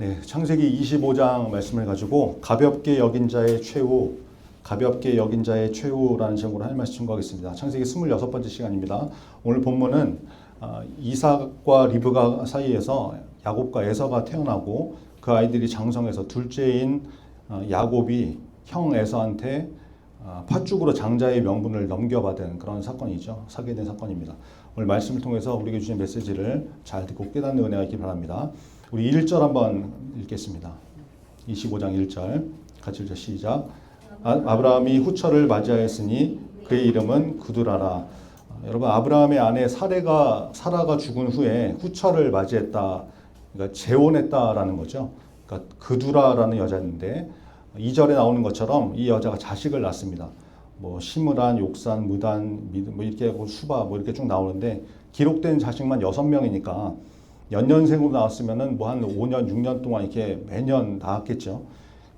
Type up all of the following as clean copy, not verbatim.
네, 창세기 25장 말씀을 가지고 가볍게 여긴 자의 최후, 가볍게 여긴 자의 최후라는 제목으로 할 말씀 증거하겠습니다. 창세기 26번째 시간입니다. 오늘 본문은 이삭과 리브가 사이에서 야곱과 에서가 태어나고 그 아이들이 장성해서 둘째인 야곱이 형 에서한테 팥죽으로 장자의 명분을 넘겨받은 그런 사건이죠. 사게된 사건입니다. 오늘 말씀을 통해서 우리에게 주신 메시지를 잘 듣고 깨닫는 은혜가 있기 바랍니다. 우리 1절 한번 읽겠습니다. 25장 1절 같이 읽자. 시작. 아브라함이 후처를 맞이하였으니 그의 이름은 구두라라. 여러분, 아브라함의 아내 사라가 죽은 후에 후처를 맞이했다. 그러니까 재혼했다라는 거죠. 그러니까 그두라라는 여자인데 2절에 나오는 것처럼 이 여자가 자식을 낳습니다. 뭐 시므란, 욕산, 무단, 뭐 이렇게 수바 뭐 이렇게 쭉 나오는데 기록된 자식만 6명이니까 연년생으로 나왔으면은 뭐 한 5년, 6년 동안 이렇게 매년 낳았겠죠.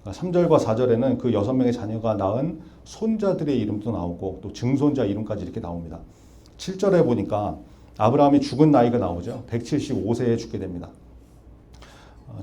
3절과 4절에는 그 6명의 자녀가 낳은 손자들의 이름도 나오고 또 증손자 이름까지 이렇게 나옵니다. 7절에 보니까 아브라함이 죽은 나이가 나오죠. 175세에 죽게 됩니다.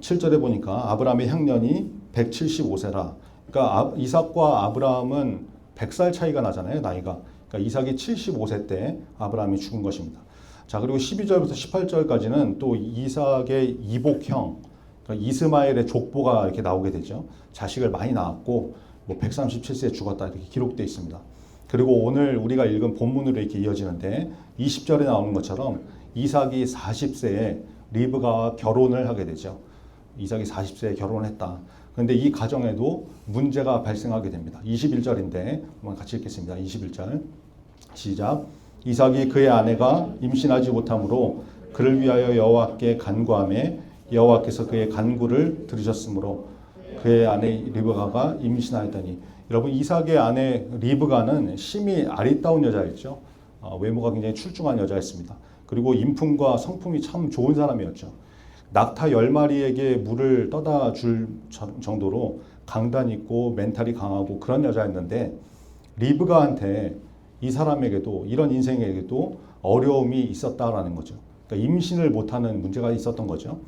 7절에 보니까 아브라함의 향년이 175세라. 그러니까 이삭과 아브라함은 100살 차이가 나잖아요, 나이가. 그러니까 이삭이 75세 때 아브라함이 죽은 것입니다. 자, 그리고 12절부터 18절까지는 또 이삭의 이복형, 그러니까 이스마엘의 족보가 이렇게 나오게 되죠. 자식을 많이 낳았고 뭐 137세에 죽었다 이렇게 기록되어 있습니다. 그리고 오늘 우리가 읽은 본문으로 이렇게 이어지는데 20절에 나오는 것처럼 이삭이 40세에 리브가와 결혼을 하게 되죠. 이삭이 40세에 결혼을 했다. 그런데 이 가정에도 문제가 발생하게 됩니다. 21절인데 한번 같이 읽겠습니다. 21절 시작. 이삭이 그의 아내가 임신하지 못하므로 그를 위하여 여호와께 간구하매 여호와께서 그의 간구를 들으셨으므로 그의 아내 리브가가 임신하였더니. 여러분, 이삭의 아내 리브가는 심히 아리따운 여자였죠. 외모가 굉장히 출중한 여자였습니다. 그리고 인품과 성품이 참 좋은 사람이었죠. 낙타 10마리에게 물을 떠다 줄 정도로 강단 있고 멘탈이 강하고 그런 여자였는데 리브가한테 이 사람에게도 이런 인생에게도 어려움이 있었다라는 거죠. 그러니까 임신을 못하는 문제가 있었던 거죠.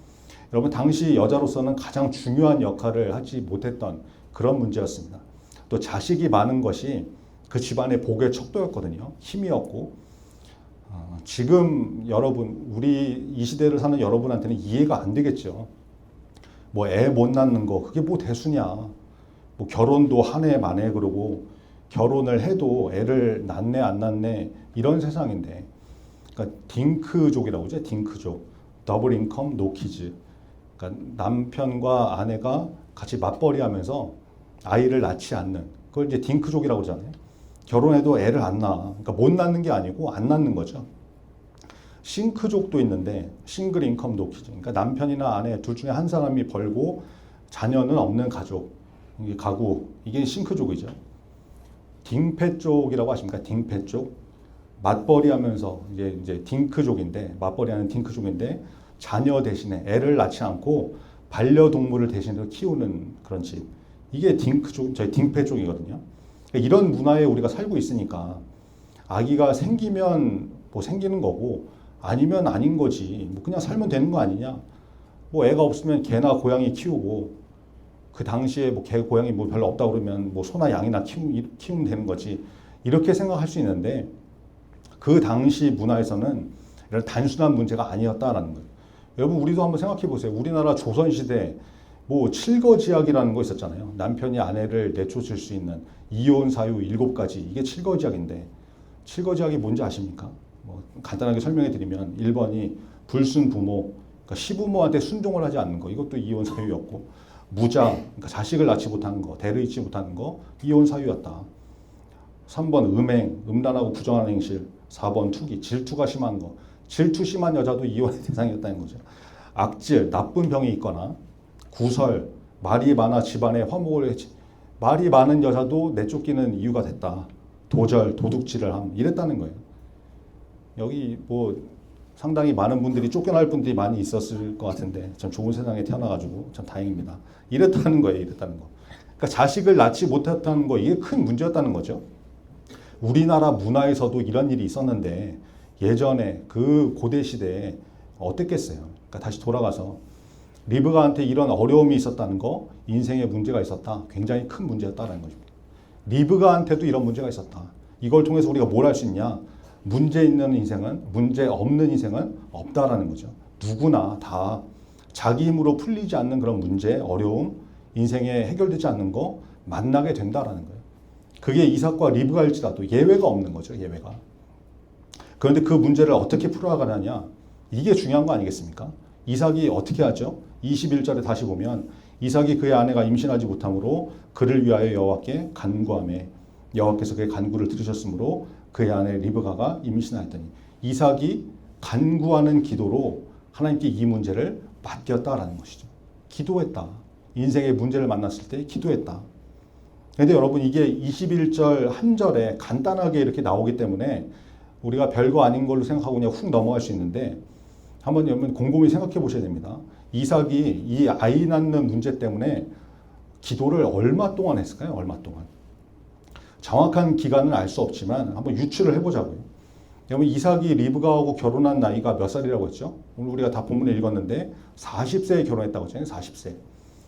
여러분, 당시 여자로서는 가장 중요한 역할을 하지 못했던 그런 문제였습니다. 또 자식이 많은 것이 그 집안의 복의 척도였거든요. 힘이었고 지금 여러분, 우리 이 시대를 사는 여러분한테는 이해가 안 되겠죠. 뭐 애 못 낳는 거 그게 뭐 대수냐. 뭐 결혼도 한 해 만에 그러고 결혼을 해도 애를 낳네 안 낳네 이런 세상인데. 그러니까 딩크족이라고 하죠. 딩크족. 더블 인컴 노 키즈. 그러니까 남편과 아내가 같이 맞벌이하면서 아이를 낳지 않는 그걸 이제 딩크족이라고 하잖아요. 결혼해도 애를 안 낳아. 그러니까 못 낳는 게 아니고 안 낳는 거죠. 싱크족도 있는데 싱글 인컴 노 키즈. 그러니까 남편이나 아내 둘 중에 한 사람이 벌고 자녀는 없는 가족, 이게 가구, 이게 싱크족이죠. 딩패족이라고 하십니까? 딩패족. 맞벌이하면서 이제 딩크족인데 맞벌이하는 딩크족인데 자녀 대신에 애를 낳지 않고 반려동물을 대신해서 키우는 그런 집. 이게 딩크족, 저희 딩패족이거든요. 그러니까 이런 문화에 우리가 살고 있으니까 아기가 생기면 뭐 생기는 거고 아니면 아닌 거지. 뭐 그냥 살면 되는 거 아니냐. 뭐 애가 없으면 개나 고양이 키우고 그 당시에 뭐 개, 고양이 뭐 별로 없다 그러면 뭐 소나 양이나 키우면 되는 거지. 이렇게 생각할 수 있는데 그 당시 문화에서는 이런 단순한 문제가 아니었다라는 거예요. 여러분, 우리도 한번 생각해 보세요. 우리나라 조선시대 뭐 칠거지약이라는 거 있었잖아요. 남편이 아내를 내쫓을 수 있는 이혼 사유 7가지. 이게 칠거지약인데 칠거지약이 뭔지 아십니까? 뭐 간단하게 설명해 드리면 1번이 불순 부모, 그러니까 시부모한테 순종을 하지 않는 거. 이것도 이혼 사유였고, 무장, 그러니까 자식을 낳지 못하는 거, 대를 잇지 못하는 거, 이혼 사유였다. 3번 음행, 음란하고 부정한 행실. 4번 투기, 질투가 심한 거. 질투 심한 여자도 이혼의 대상이었다는 거죠. 악질, 나쁜 병이 있거나, 구설, 말이 많아 집안에 화목을 해치. 말이 많은 여자도 내쫓기는 이유가 됐다. 도절, 도둑질을 함. 이랬다는 거예요. 여기 뭐 상당히 많은 분들이 쫓겨날 분들이 많이 있었을 것 같은데 참 좋은 세상에 태어나가지고 참 다행입니다. 이랬다는 거예요. 이랬다는 거. 그러니까 자식을 낳지 못했다는 거, 이게 큰 문제였다는 거죠. 우리나라 문화에서도 이런 일이 있었는데 예전에 그 고대 시대에 어땠겠어요. 그러니까 다시 돌아가서 리브가한테 이런 어려움이 있었다는 거, 인생에 문제가 있었다. 굉장히 큰 문제였다는 것입니다. 리브가한테도 이런 문제가 있었다. 이걸 통해서 우리가 뭘 할 수 있냐? 문제 있는 인생은, 문제 없는 인생은 없다라는 거죠. 누구나 다 자기 힘으로 풀리지 않는 그런 문제, 어려움, 인생에 해결되지 않는 거 만나게 된다라는 거예요. 그게 이삭과 리브가일지라도 예외가 없는 거죠. 예외가. 그런데 그 문제를 어떻게 풀어가느냐? 이게 중요한 거 아니겠습니까? 이삭이 어떻게 하죠? 21절에 다시 보면 이삭이 그의 아내가 임신하지 못함으로 그를 위하여 여호와께 간구하매 여호와께서 그의 간구를 들으셨으므로 그의 아내 리브가가 임신하였더니 이삭이 간구하는 기도로 하나님께 이 문제를 맡겼다라는 것이죠. 기도했다. 인생의 문제를 만났을 때 기도했다. 그런데 여러분 이게 21절 한 절에 간단하게 이렇게 나오기 때문에 우리가 별거 아닌 걸로 생각하고 그냥 훅 넘어갈 수 있는데 한번 여러분 곰곰이 생각해 보셔야 됩니다. 이삭이 이 아이 낳는 문제 때문에 기도를 얼마 동안 했을까요? 얼마 동안. 정확한 기간은 알 수 없지만 한번 유추를 해보자고요. 여러분 이삭이 리브가하고 결혼한 나이가 몇 살이라고 했죠? 오늘 우리가 다 본문을 읽었는데 40세에 결혼했다고 했잖아요. 40세.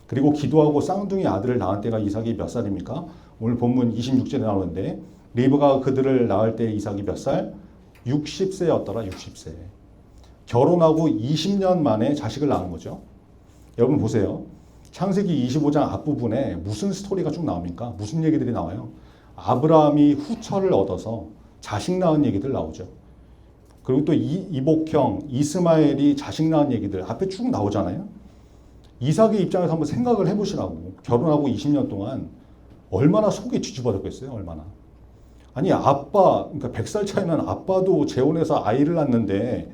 그리고 기도하고 쌍둥이 아들을 낳은 때가 이삭이 몇 살입니까? 오늘 본문 26절에 나오는데 리브가가 그들을 낳을 때 이삭이 몇 살? 60세였더라. 60세. 결혼하고 20년 만에 자식을 낳은 거죠. 여러분 보세요. 창세기 25장 앞부분에 무슨 스토리가 쭉 나옵니까? 무슨 얘기들이 나와요? 아브라함이 후처를 얻어서 자식 낳은 얘기들 나오죠. 그리고 또 이복형 이스마엘이 자식 낳은 얘기들 앞에 쭉 나오잖아요. 이삭의 입장에서 한번 생각을 해보시라고. 결혼하고 20년 동안 얼마나 속이 뒤집어졌겠어요? 얼마나. 아니 아빠, 그러니까 100살 차이는 아빠도 재혼해서 아이를 낳는데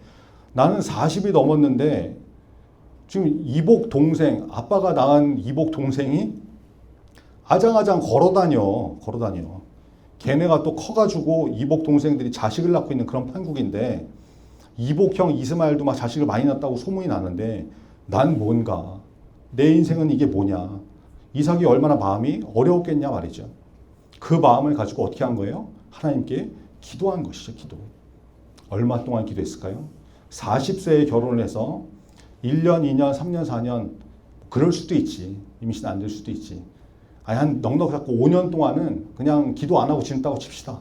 나는 40이 넘었는데 지금 이복 동생, 아빠가 낳은 이복 동생이 아장아장 걸어다녀. 걔네가 또 커가지고 이복 동생들이 자식을 낳고 있는 그런 판국인데 이복형 이스마엘도 막 자식을 많이 낳았다고 소문이 나는데 난 뭔가 내 인생은 이게 뭐냐. 이삭이 얼마나 마음이 어려웠겠냐 말이죠. 그 마음을 가지고 어떻게 한 거예요? 하나님께 기도한 것이죠. 기도. 얼마 동안 기도했을까요? 40세에 결혼을 해서 1년, 2년, 3년, 4년 그럴 수도 있지. 임신 안 될 수도 있지. 아니 한 넉넉 잡고 5년 동안은 그냥 기도 안 하고 지냈다고 칩시다.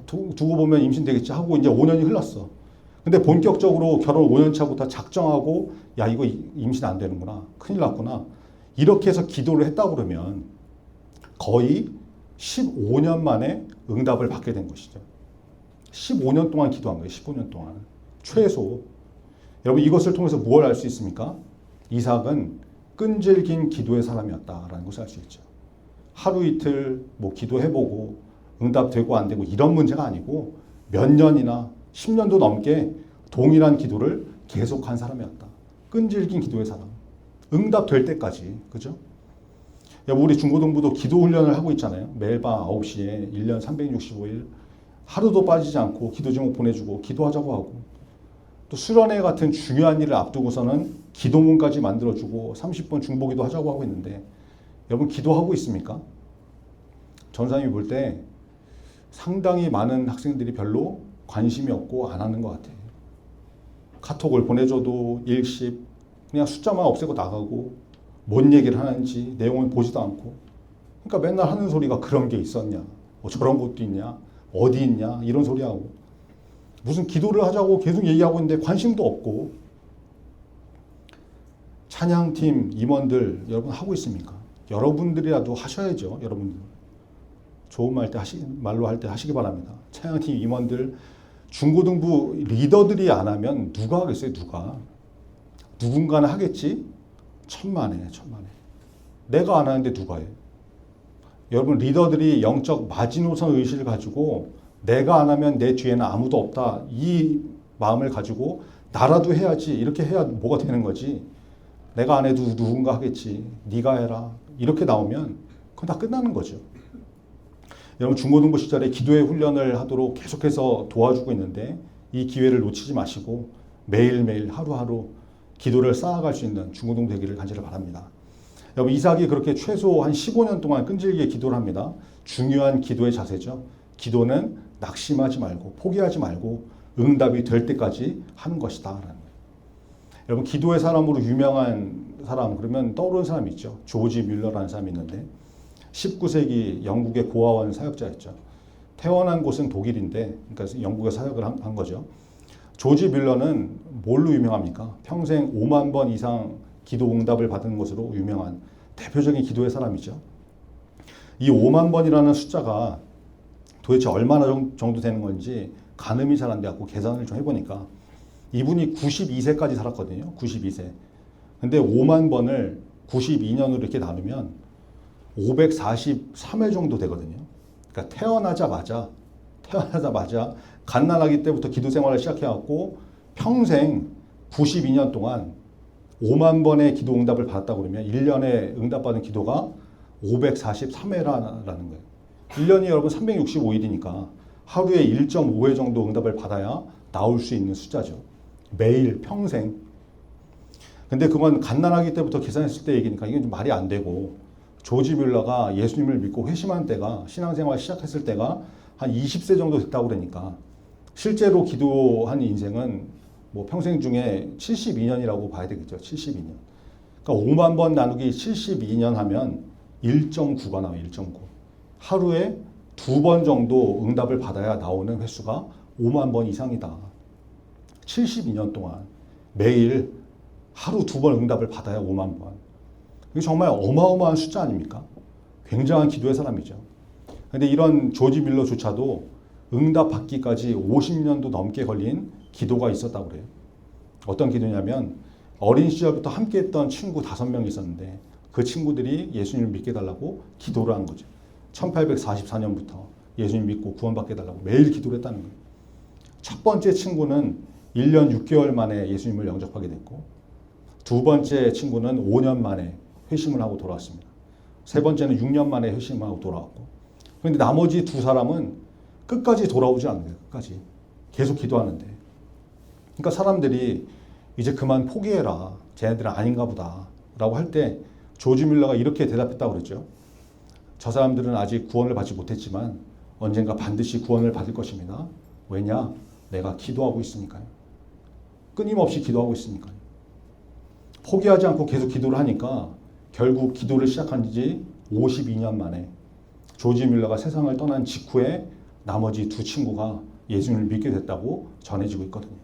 두고 보면 임신 되겠지 하고 이제 5년이 흘렀어. 근데 본격적으로 결혼 5년 차부터 작정하고 야 이거 임신 안 되는구나. 큰일 났구나. 이렇게 해서 기도를 했다 그러면 거의 15년 만에 응답을 받게 된 것이죠. 15년 동안 기도한 거예요. 15년 동안. 최소. 여러분 이것을 통해서 무엇을 알 수 있습니까? 이삭은 끈질긴 기도의 사람이었다라는 것을 알 수 있죠. 하루 이틀 뭐 기도해보고 응답되고 안 되고 이런 문제가 아니고 몇 년이나 10년도 넘게 동일한 기도를 계속한 사람이었다. 끈질긴 기도의 사람. 응답될 때까지. 그죠? 우리 중고등부도 기도 훈련을 하고 있잖아요. 매일 밤 9시에 1년 365일 하루도 빠지지 않고 기도 제목 보내주고 기도하자고 하고 또 수련회 같은 중요한 일을 앞두고서는 기도문까지 만들어주고 30분 중보기도 하자고 하고 있는데 여러분 기도하고 있습니까? 전사님이 볼 때 상당히 많은 학생들이 별로 관심이 없고 안 하는 것 같아요. 카톡을 보내줘도 일십 그냥 숫자만 없애고 나가고 뭔 얘기를 하는지 내용을 보지도 않고 그러니까 맨날 하는 소리가 그런 게 있었냐 뭐 저런 것도 있냐 어디 있냐 이런 소리하고 무슨 기도를 하자고 계속 얘기하고 있는데 관심도 없고 찬양팀 임원들 여러분 하고 있습니까? 여러분들이라도 하셔야죠. 여러분들 좋은 말로 할 때 하시기 바랍니다. 찬양팀 임원들 중고등부 리더들이 안 하면 누가 하겠어요? 누군가는 하겠지? 천만에. 내가 안 하는데 누가 해? 여러분 리더들이 영적 마지노선 의식을 가지고 내가 안 하면 내 뒤에는 아무도 없다. 이 마음을 가지고 나라도 해야지. 이렇게 해야 뭐가 되는 거지. 내가 안 해도 누군가 하겠지. 네가 해라. 이렇게 나오면 그건 다 끝나는 거죠. 여러분 중고등부 시절에 기도의 훈련을 하도록 계속해서 도와주고 있는데 이 기회를 놓치지 마시고 매일매일 하루하루 기도를 쌓아갈 수 있는 중고등부 되기를 간절히 바랍니다. 여러분 이삭이 그렇게 최소 한 15년 동안 끈질기게 기도를 합니다. 중요한 기도의 자세죠. 기도는 낙심하지 말고 포기하지 말고 응답이 될 때까지 하는 것이다. 여러분 기도의 사람으로 유명한 사람 그러면 떠오르는 사람이 있죠. 조지 뮬러라는 사람이 있는데 19세기 영국의 고아원 사역자였죠. 태어난 곳은 독일인데 그러니까 영국에 사역을 한 거죠. 조지 뮬러는 뭘로 유명합니까? 평생 5만 번 이상 기도 응답을 받은 것으로 유명한 대표적인 기도의 사람이죠. 이 5만 번이라는 숫자가 도대체 얼마나 정도 되는 건지 가늠이 잘 안 돼갖고 계산을 좀 해보니까 이분이 92세까지 살았거든요. 92세. 근데 5만 번을 92년으로 이렇게 나누면 543회 정도 되거든요. 그러니까 태어나자마자 갓난아기 때부터 기도 생활을 시작해갖고 평생 92년 동안 5만 번의 기도 응답을 받았다고 그러면 1년에 응답받은 기도가 543회라는 거예요. 1년이 여러분 365일이니까 하루에 1.5회 정도 응답을 받아야 나올 수 있는 숫자죠. 매일 평생. 근데 그건 갓난아기 때부터 계산했을 때 얘기니까 이게 좀 말이 안 되고 조지 뮬러가 예수님을 믿고 회심한 때가 신앙생활 시작했을 때가 한 20세 정도 됐다고 그러니까 실제로 기도한 인생은 뭐 평생 중에 72년이라고 봐야 되겠죠. 72년. 그러니까 5만 번 나누기 72년 하면 1.9가 나와요. 1.9. 하루에 2번 정도 응답을 받아야 나오는 횟수가 5만 번 이상이다. 72년 동안 매일 하루 2번 응답을 받아야 5만 번. 이게 정말 어마어마한 숫자 아닙니까? 굉장한 기도의 사람이죠. 근데 이런 조지 밀러조차도 응답 받기까지 50년도 넘게 걸린 기도가 있었다고 그래요. 어떤 기도냐면 어린 시절부터 함께 했던 친구 5명이 있었는데 그 친구들이 예수님을 믿게 달라고 기도를 한 거죠. 1844년부터 예수님 믿고 구원받게 달라고 매일 기도를 했다는 거예요. 첫 번째 친구는 1년 6개월 만에 예수님을 영접하게 됐고 두 번째 친구는 5년 만에 회심을 하고 돌아왔습니다. 세 번째는 6년 만에 회심을 하고 돌아왔고 그런데 나머지 두 사람은 끝까지 돌아오지 않는 거예요. 끝까지. 계속 기도하는데. 그러니까 사람들이 이제 그만 포기해라. 쟤네들은 아닌가 보다. 라고 할 때 조지 뮬러가 이렇게 대답했다고 그랬죠. 저 사람들은 아직 구원을 받지 못했지만 언젠가 반드시 구원을 받을 것입니다. 왜냐? 내가 기도하고 있으니까요. 끊임없이 기도하고 있으니까요. 포기하지 않고 계속 기도를 하니까 결국 기도를 시작한 지 52년 만에 조지 뮬러가 세상을 떠난 직후에 나머지 두 친구가 예수님을 믿게 됐다고 전해지고 있거든요.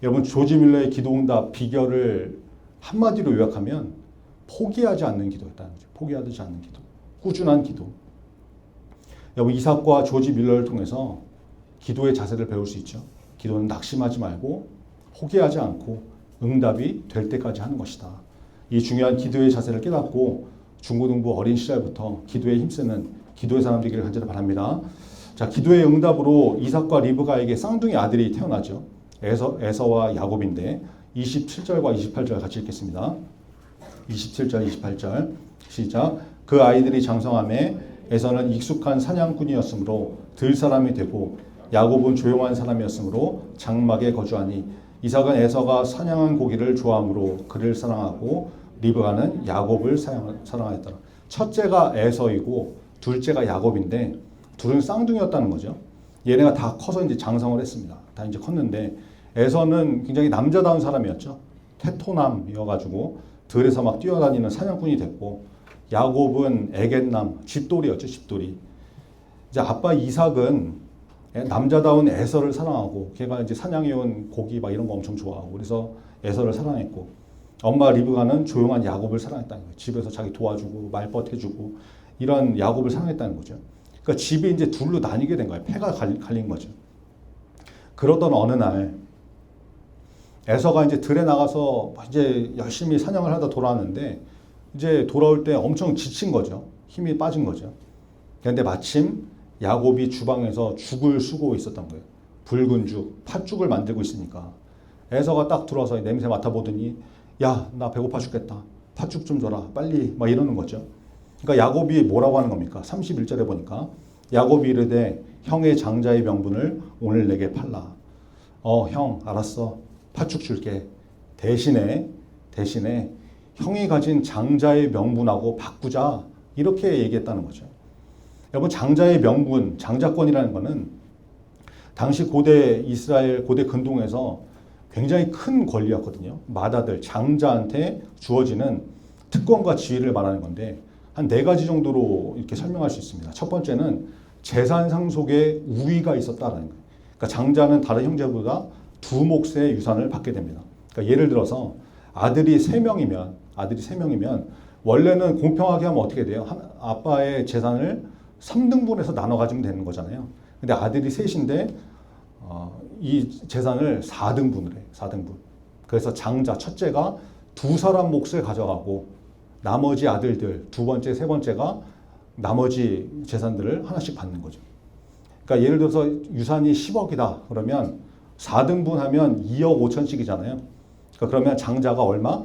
여러분 조지 뮬러의 기도응답 비결을 한마디로 요약하면 포기하지 않는 기도였다는 거죠. 포기하지 않는 기도. 꾸준한 기도. 여러분 이삭과 조지 뮬러를 통해서 기도의 자세를 배울 수 있죠. 기도는 낙심하지 말고 포기하지 않고 응답이 될 때까지 하는 것이다. 이 중요한 기도의 자세를 깨닫고 중고등부 어린 시절부터 기도에 힘쓰는 기도의 사람 되기를 간절히 바랍니다. 자, 기도의 응답으로 이삭과 리브가에게 쌍둥이 아들이 태어나죠. 에서와 야곱인데 27절과 28절 같이 읽겠습니다. 27절, 28절 시작. 그 아이들이 장성함에 에서는 익숙한 사냥꾼이었으므로 들 사람이 되고 야곱은 조용한 사람이었으므로 장막에 거주하니 이삭은 에서가 사냥한 고기를 좋아하므로 그를 사랑하고 리브가는 야곱을 사랑하였더라. 첫째가 에서이고 둘째가 야곱인데 둘은 쌍둥이였다는 거죠. 얘네가 다 커서 이제 장성을 했습니다. 다 이제 컸는데 에서는 굉장히 남자다운 사람이었죠. 테토남이어가지고 들에서 막 뛰어다니는 사냥꾼이 됐고 야곱은 애견남, 집돌이였죠. 집돌이. 이제 아빠 이삭은 남자다운 에서를 사랑하고 걔가 이제 사냥해온 고기 막 이런 거 엄청 좋아하고 그래서 에서를 사랑했고 엄마 리브가는 조용한 야곱을 사랑했다는 거예요. 집에서 자기 도와주고 말벗 해주고 이런 야곱을 사랑했다는 거죠. 그러니까 집이 이제 둘로 나뉘게 된 거예요. 패가 갈린 거죠. 그러던 어느 날 에서가 이제 들에 나가서 이제 열심히 사냥을 하다 돌아왔는데 이제 돌아올 때 엄청 지친 거죠. 힘이 빠진 거죠. 그런데 마침 야곱이 주방에서 죽을 쓰고 있었던 거예요. 붉은 죽, 팥죽을 만들고 있으니까 에서가 딱 들어와서 냄새 맡아보더니 야, 나 배고파 죽겠다. 팥죽 좀 줘라. 빨리 막 이러는 거죠. 그러니까 야곱이 뭐라고 하는 겁니까? 31절에 보니까 야곱이 이르되 형의 장자의 명분을 오늘 내게 팔라. 형 알았어. 팥죽 줄게. 대신에 형이 가진 장자의 명분하고 바꾸자. 이렇게 얘기했다는 거죠. 여러분 장자의 명분, 장자권이라는 거는 당시 고대 이스라엘 고대 근동에서 굉장히 큰 권리였거든요. 맏아들 장자한테 주어지는 특권과 지위를 말하는 건데 한 네 가지 정도로 이렇게 설명할 수 있습니다. 첫 번째는 재산 상속에 우위가 있었다라는 거예요. 그러니까 장자는 다른 형제보다 두 몫의 유산을 받게 됩니다. 그러니까 예를 들어서 아들이 세 명이면 원래는 공평하게 하면 어떻게 돼요? 아빠의 재산을 3등분해서 나눠 가지면 되는 거잖아요. 근데 아들이 셋인데 이 재산을 4등분을 해. 4등분. 그래서 장자 첫째가 두 사람 몫을 가져가고 나머지 아들들 두 번째, 세 번째가 나머지 재산들을 하나씩 받는 거죠. 그러니까 예를 들어서 유산이 10억이다. 그러면 4등분 하면 2억 5천씩이잖아요. 그러면 장자가 얼마?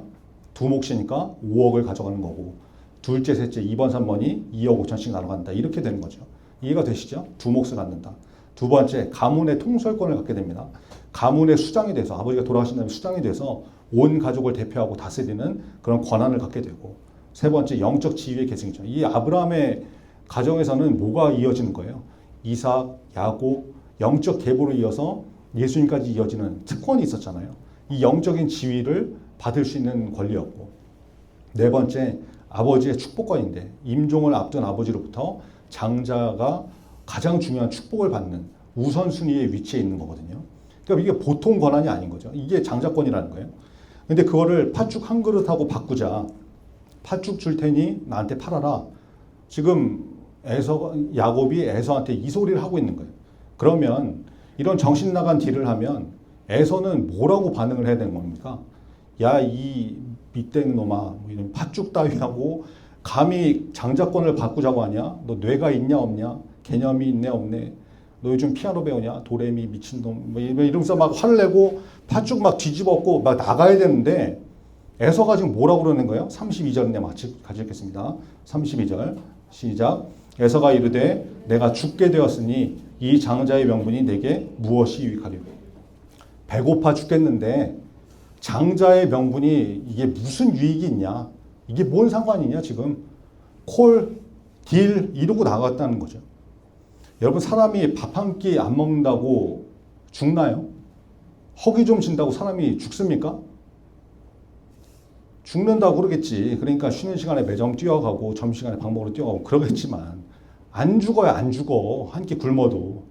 두 몫이니까 5억을 가져가는 거고 둘째, 셋째, 2번, 3번이 2억 5천씩 나눠간다. 이렇게 되는 거죠. 이해가 되시죠? 두 몫을 갖는다. 두 번째, 가문의 통솔권을 갖게 됩니다. 가문의 수장이 돼서 아버지가 돌아가신 다음에 수장이 돼서 온 가족을 대표하고 다스리는 그런 권한을 갖게 되고 세 번째, 영적 지위의 계승이죠. 이 아브라함의 가정에서는 뭐가 이어지는 거예요? 이삭, 야곱, 영적 계보로 이어서 예수님까지 이어지는 특권이 있었잖아요. 이 영적인 지위를 받을 수 있는 권리였고 네 번째, 아버지의 축복권인데 임종을 앞둔 아버지로부터 장자가 가장 중요한 축복을 받는 우선순위의 위치에 있는 거거든요. 그러니까 이게 보통 권한이 아닌 거죠. 이게 장자권이라는 거예요. 근데 그거를 팥죽 한 그릇하고 바꾸자. 팥죽 줄 테니 나한테 팔아라. 지금 야곱이 에서한테 이 소리를 하고 있는 거예요. 그러면 이런 정신 나간 딜을 하면 에서는 뭐라고 반응을 해야 되는 겁니까? 야, 이 밑된 놈아, 뭐 이런 팥죽 따위하고 감히 장자권을 바꾸자고 하냐? 너 뇌가 있냐 없냐? 개념이 있네 없네? 너 요즘 피아노 배우냐? 도레미 미친놈 뭐 이러면서 막 화를 내고 팥죽 막 뒤집었고 막 나가야 되는데 에서가 지금 뭐라고 그러는 거예요? 32절인데 같이 읽겠습니다. 32절 시작. 에서가 이르되 내가 죽게 되었으니 이 장자의 명분이 내게 무엇이 유익하리요? 배고파 죽겠는데 장자의 명분이 이게 무슨 유익이 있냐? 이게 뭔 상관이냐 지금? 콜, 딜 이러고 나갔다는 거죠. 여러분 사람이 밥 한 끼 안 먹는다고 죽나요? 허기 좀 진다고 사람이 죽습니까? 죽는다고 그러겠지. 그러니까 쉬는 시간에 매점 뛰어가고 점심시간에 밥 먹으러 뛰어가고 그러겠지만 안 죽어요. 안 죽어. 한 끼 굶어도.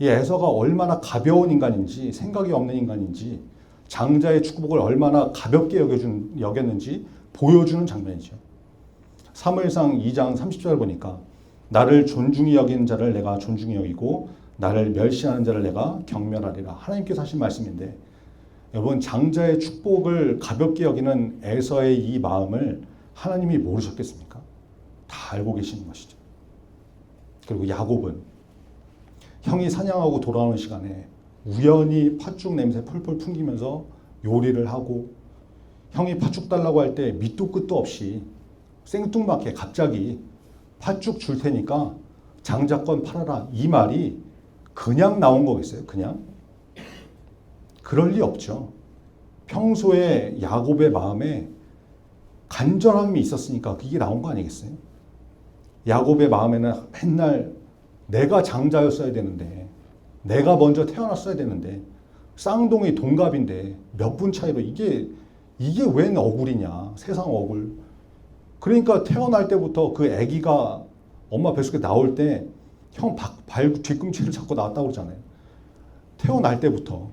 이 에서가 얼마나 가벼운 인간인지 생각이 없는 인간인지 장자의 축복을 얼마나 가볍게 여겼는지 보여주는 장면이죠. 사무엘상 2장 30절 보니까 나를 존중히 여기는 자를 내가 존중히 여기고 나를 멸시하는 자를 내가 경멸하리라. 하나님께서 하신 말씀인데 여러분 장자의 축복을 가볍게 여기는 에서의 이 마음을 하나님이 모르셨겠습니까? 다 알고 계시는 것이죠. 그리고 야곱은 형이 사냥하고 돌아오는 시간에 우연히 팥죽 냄새 펄펄 풍기면서 요리를 하고 형이 팥죽 달라고 할 때 밑도 끝도 없이 생뚱맞게 갑자기 팥죽 줄 테니까 장자권 팔아라. 이 말이 그냥 나온 거겠어요? 그냥? 그럴 리 없죠. 평소에 야곱의 마음에 간절함이 있었으니까 그게 나온 거 아니겠어요? 야곱의 마음에는 맨날 내가 장자였어야 되는데 내가 먼저 태어났어야 되는데 쌍둥이 동갑인데 몇 분 차이로 이게 웬 억울이냐. 세상 억울. 그러니까 태어날 때부터 그 아기가 엄마 뱃속에 나올 때 형 발 뒤꿈치를 잡고 나왔다고 그러잖아요. 태어날 때부터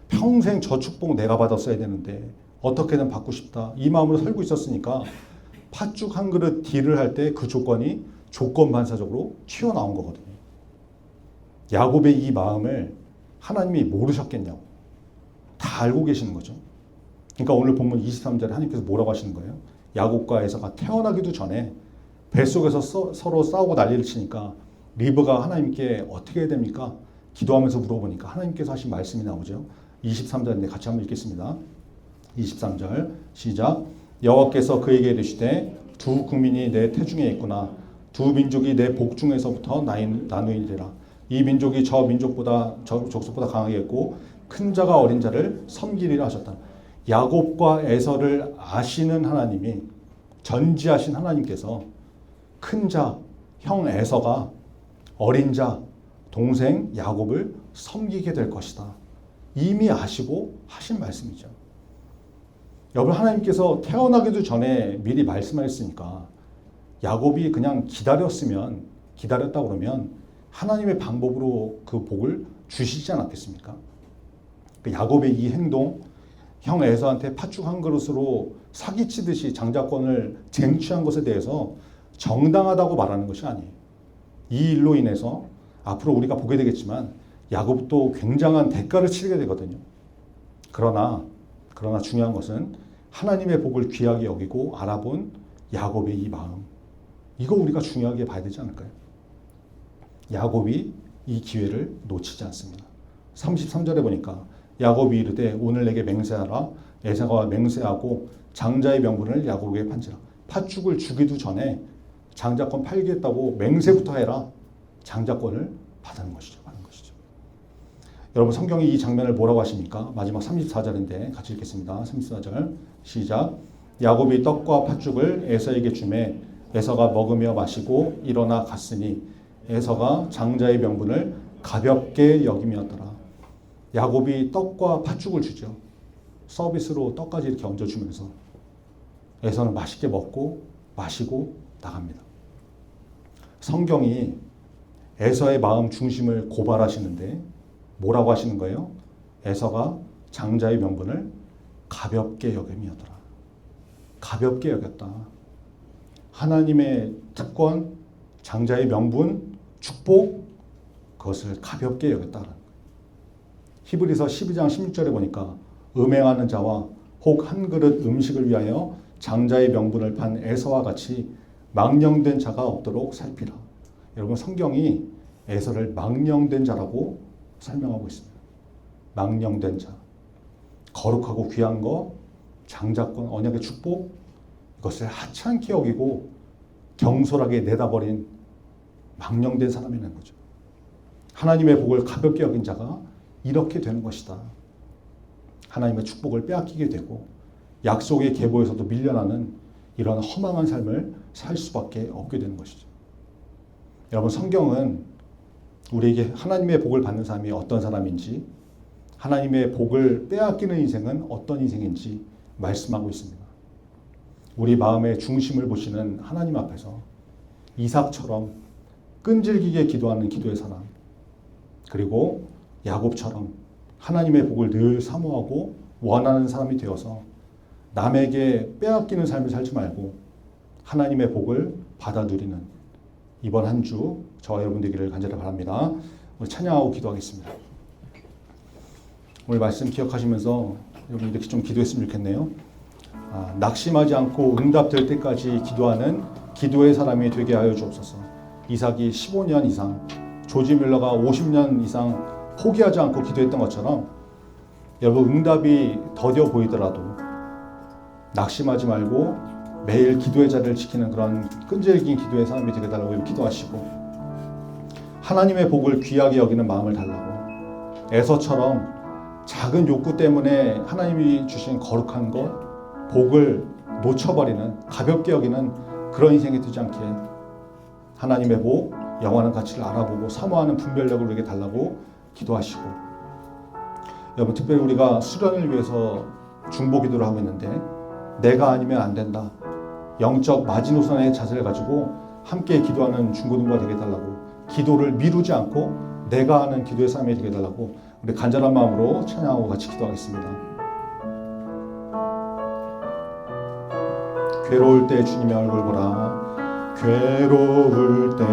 평생 저 축복 내가 받았어야 되는데 어떻게든 받고 싶다. 이 마음으로 살고 있었으니까 팥죽 한 그릇 딜을 할 때 그 조건이 조건 반사적으로 튀어나온 거거든요. 야곱의 이 마음을 하나님이 모르셨겠냐고. 다 알고 계시는 거죠. 그러니까 오늘 본문 23절에 하나님께서 뭐라고 하시는 거예요? 야곱과 에서가 태어나기도 전에 뱃속에서 서로 싸우고 난리를 치니까 리브가 하나님께 어떻게 해야 됩니까? 기도하면서 물어보니까 하나님께서 하신 말씀이 나오죠. 23절인데 같이 한번 읽겠습니다. 23절 시작. 여호와께서 그에게 이르시되 두 국민이 내 태중에 있구나. 두 민족이 내 복중에서부터 나누이리라. 이 민족이 저 족속보다 강하겠고 큰 자가 어린 자를 섬기리라 하셨다. 야곱과 에서를 아시는 하나님이 전지하신 하나님께서 큰 자, 형 에서가 어린 자, 동생 야곱을 섬기게 될 것이다. 이미 아시고 하신 말씀이죠. 여러분, 하나님께서 태어나기도 전에 미리 말씀하셨으니까 야곱이 그냥 기다렸다 그러면 하나님의 방법으로 그 복을 주시지 않았겠습니까? 야곱의 이 행동, 형 에서한테 팥죽 한 그릇으로 사기치듯이 장자권을 쟁취한 것에 대해서 정당하다고 말하는 것이 아니에요. 이 일로 인해서 앞으로 우리가 보게 되겠지만 야곱도 굉장한 대가를 치르게 되거든요. 그러나 중요한 것은 하나님의 복을 귀하게 여기고 알아본 야곱의 이 마음, 이거 우리가 중요하게 봐야 되지 않을까요? 야곱이 이 기회를 놓치지 않습니다. 33절에 보니까 야곱이 이르되 오늘 내게 맹세하라. 에사가 맹세하고 장자의 명분을 야곱에게 판지라. 팥죽을 주기도 전에 장자권 팔겠다고 맹세부터 해라. 장자권을 받는 것이죠. 여러분, 성경이 이 장면을 뭐라고 하십니까? 마지막 34절인데 같이 읽겠습니다. 34절 시작. 야곱이 떡과 팥죽을 에서에게 주매 에서가 먹으며 마시고 일어나 갔으니 에서가 장자의 명분을 가볍게 여김이었더라. 야곱이 떡과 팥죽을 주죠. 서비스로 떡까지 이렇게 얹어주면서 에서는 맛있게 먹고 마시고 나갑니다. 성경이 에서의 마음 중심을 고발하시는데 뭐라고 하시는 거예요? 에서가 장자의 명분을 가볍게 여김이었더라. 가볍게 여겼다. 하나님의 특권, 장자의 명분, 축복, 그것을 가볍게 여겼다는 거예요. 히브리서 12장 16절에 보니까 음행하는 자와 혹 한 그릇 음식을 위하여 장자의 명분을 판 에서와 같이 망령된 자가 없도록 살피라. 여러분, 성경이 에서를 망령된 자라고 설명하고 있습니다. 망령된 자, 거룩하고 귀한 것, 장자권, 언약의 축복, 이것을 하찮게 여기고 경솔하게 내다버린 망령된 사람이라는 거죠. 하나님의 복을 가볍게 여긴 자가 이렇게 되는 것이다. 하나님의 축복을 빼앗기게 되고 약속의 계보에서도 밀려나는 이런 허망한 삶을 살 수밖에 없게 되는 것이죠. 여러분, 성경은 우리에게 하나님의 복을 받는 사람이 어떤 사람인지, 하나님의 복을 빼앗기는 인생은 어떤 인생인지 말씀하고 있습니다. 우리 마음의 중심을 보시는 하나님 앞에서 이삭처럼 끈질기게 기도하는 기도의 사람, 그리고 야곱처럼 하나님의 복을 늘 사모하고 원하는 사람이 되어서 남에게 빼앗기는 삶을 살지 말고 하나님의 복을 받아 누리는 이번 한 주 저와 여러분 되기를 간절히 바랍니다. 오늘 찬양하고 기도하겠습니다. 오늘 말씀 기억하시면서 여러분 이렇게 좀 기도했으면 좋겠네요. 낙심하지 않고 응답될 때까지 기도하는 기도의 사람이 되게 하여 주옵소서. 이삭이 15년 이상, 조지 뮬러가 50년 이상 포기하지 않고 기도했던 것처럼 여러분, 응답이 더뎌 보이더라도 낙심하지 말고 매일 기도의 자리를 지키는 그런 끈질긴 기도의 사람이 되게 달라고 기도하시고, 하나님의 복을 귀하게 여기는 마음을 달라고, 에서처럼 작은 욕구 때문에 하나님이 주신 거룩한 것, 복을 놓쳐버리는, 가볍게 여기는 그런 인생이 되지 않게 하나님의 복, 영원한 가치를 알아보고 사모하는 분별력을 우리에게 달라고 기도하시고, 여러분, 특별히 우리가 수련을 위해서 중보 기도를 하고 있는데 내가 아니면 안 된다, 영적 마지노선의 자세를 가지고 함께 기도하는 중고등부가 되게 해달라고, 기도를 미루지 않고 내가 하는 기도의 삶이 되게 해달라고 우리 간절한 마음으로 찬양하고 같이 기도하겠습니다. 괴로울 때 주님의 얼굴 보라. 괴로울 때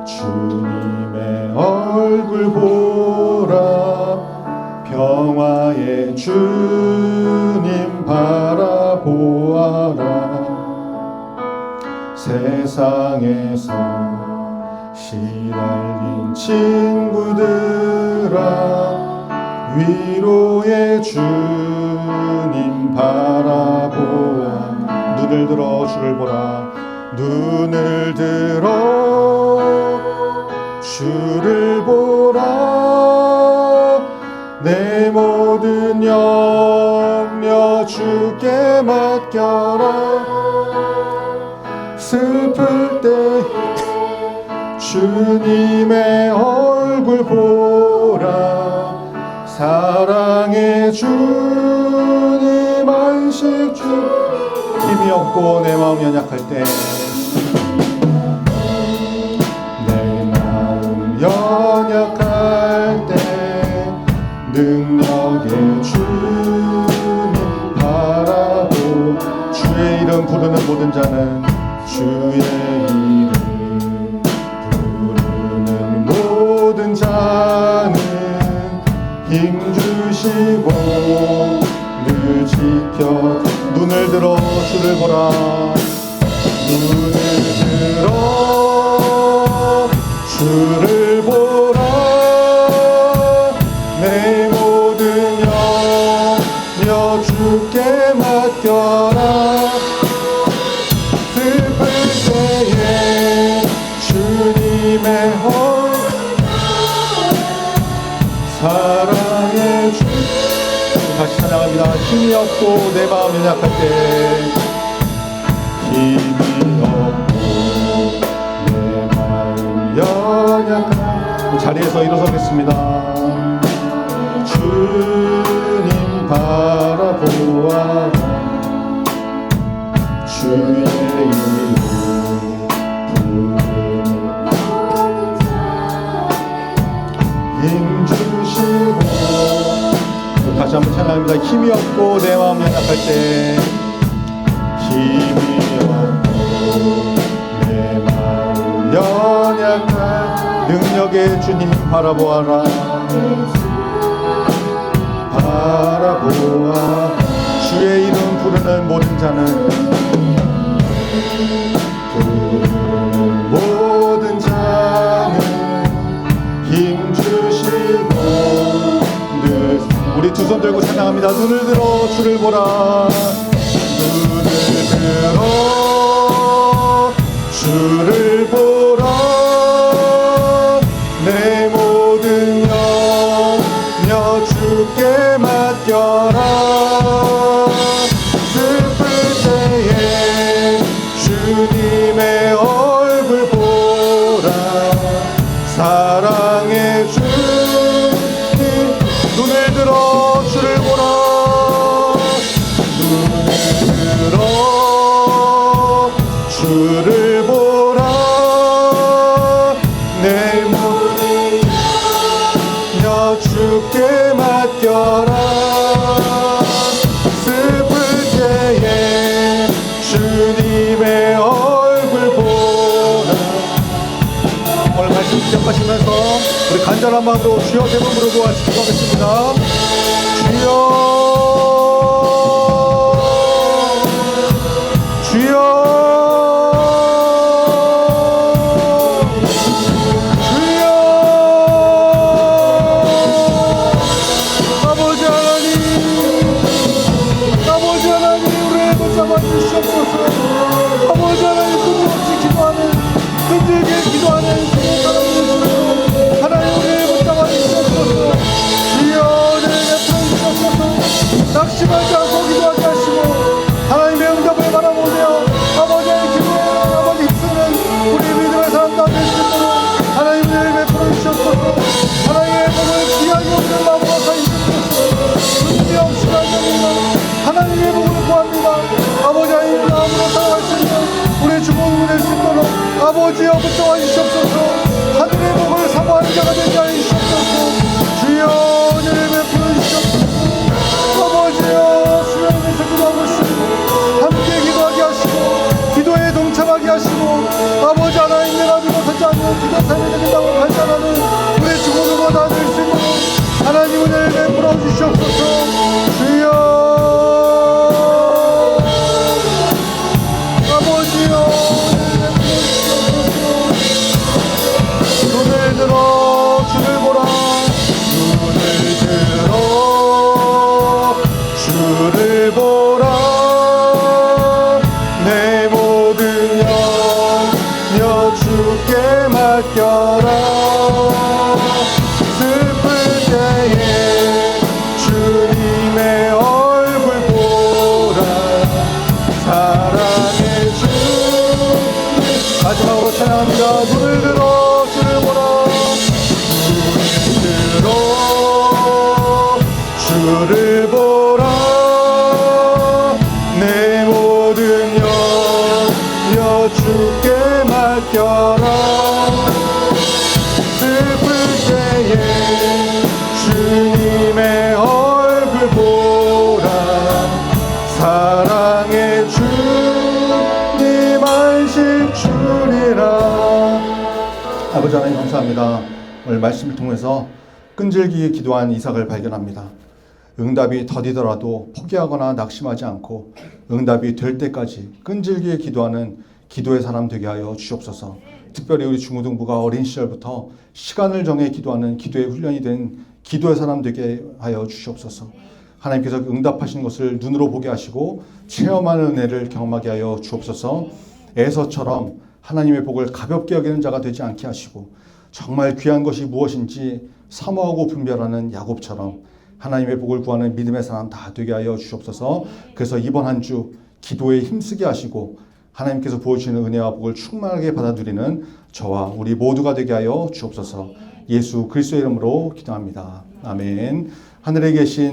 주님의 얼굴 보라. 평화의 주님 바라보아라. 세상에서 시달린 친구들아, 위로의 주님 바라보아. 눈을 들어 주를 보라. 눈을 들어 주를 보라. 내 모든 염려 주께 맡겨라. 슬플 때 주님의 얼굴 보라. 사랑의 주님 안식 주 힘이 없고 내 마음 연약할 때 내 마음 연약할 때 능력의 주님 바라보 주의 이름 부르는 모든 자는 주의 이름 부르는 모든 자는 힘 주시고 늘 지켜 눈을 들어 주를 보라 눈을 들어 주를 보라 내 모든 영역 주께 맡겨라 슬플 때에 주님의 사랑의 주 다시 찬양합니다. 힘이 없고 내 마음 연약할 때 힘이 없고 내 마음 연약할 자리에서 일어서겠습니다. 주님 바라보아 주의 이름 힘 주시고 다시 한번 찬양합니다. 힘이 없고 내 마음 연약할 때 힘이 없고 내 마음 연약할 능력의 주님 바라보아라 바라보아 주의 이름 부르는 모든 자는 부르는 모든 자는 힘 주시고 늘 우리 두 손 들고 찬양합니다. 눈을 들어 주를 보라 눈을 들어 주를 보라 내 모든 영역 주께 맡겨라 슬플 때에 주님의 얼굴 보라 사랑의 주님 눈을 들어 주를 보라 눈을 들어 주를 보라 내 모든 영역 주께 맡겨라 슬플 때에 주님의 얼굴 보라 오늘 말씀 시작하시면서 우리 간절한 마음으로 주여 세 번 부르고 기도하겠습니다. 주여 주여 아버지 하나님 끊임없이 기도하는 힘들게 기도하는 사람들 하나님 우리를 붙잡아 주시옵소서 주여 내게 풀어주시옵소서 낙심하지 않고 기도하게 하시고 하나님의 응답을 바라보며 아버지의 기도에 아버지 힘쓰는 우리 믿음의 사람들 될 수 있도록 하나님 은혜를 베풀어 주시옵소서 하나님의 복을 귀하게 오는 마음으로 사주시옵소서 문제 없이 하나님 하나님의 복을 구합니다. 아버지 하나님 마음으로 살아갈 수 있는 우리 주공이 될 수 있도록 아버지여 붙잡아 주시옵소서 하늘의 복을 사모하는 자가 되게 하여 주시옵소서 주여 은혜를 베풀어 주시옵소서 아버지여 수련에서 기도하고 있습니다. 함께 기도하게 하시고 기도에 동참하게 하시고 아버지 하나님 내가 믿어 서지 않는 기도 삶이 되겠다고 발전하는 우리 주공이 다 될 수 있도록 하나님 은혜를 베풀어 주시옵소서 주여 눈을 들어 주를 보라 눈을 들어 주를 보라 내 모든 영역 주께 맡겨라 슬플 때에 주님의 하여 주께 맡겨라. 슬플 때에 주님의 얼굴 보라. 사랑의 주님 안식 주리라. 아버지 하나님 감사합니다. 오늘 말씀을 통해서 끈질기게 기도한 이삭을 발견합니다. 응답이 더디더라도 포기하거나 낙심하지 않고 응답이 될 때까지 끈질기게 기도하는 기도의 사람 되게 하여 주옵소서. 특별히 우리 중고등부가 어린 시절부터 시간을 정해 기도하는 기도의 훈련이 된 기도의 사람 되게 하여 주시옵소서. 하나님께서 응답하시는 것을 눈으로 보게 하시고 체험하는 은혜를 경험하게 하여 주옵소서. 에서처럼 하나님의 복을 가볍게 여기는 자가 되지 않게 하시고 정말 귀한 것이 무엇인지 사모하고 분별하는 야곱처럼 하나님의 복을 구하는 믿음의 사람 다 되게 하여 주옵소서. 그래서 이번 한 주 기도에 힘쓰게 하시고 하나님께서 부어주시는 은혜와 복을 충만하게 받아 누리는 저와 우리 모두가 되게 하여 주옵소서. 예수 그리스도의 이름으로 기도합니다. 아멘. 하늘에 계신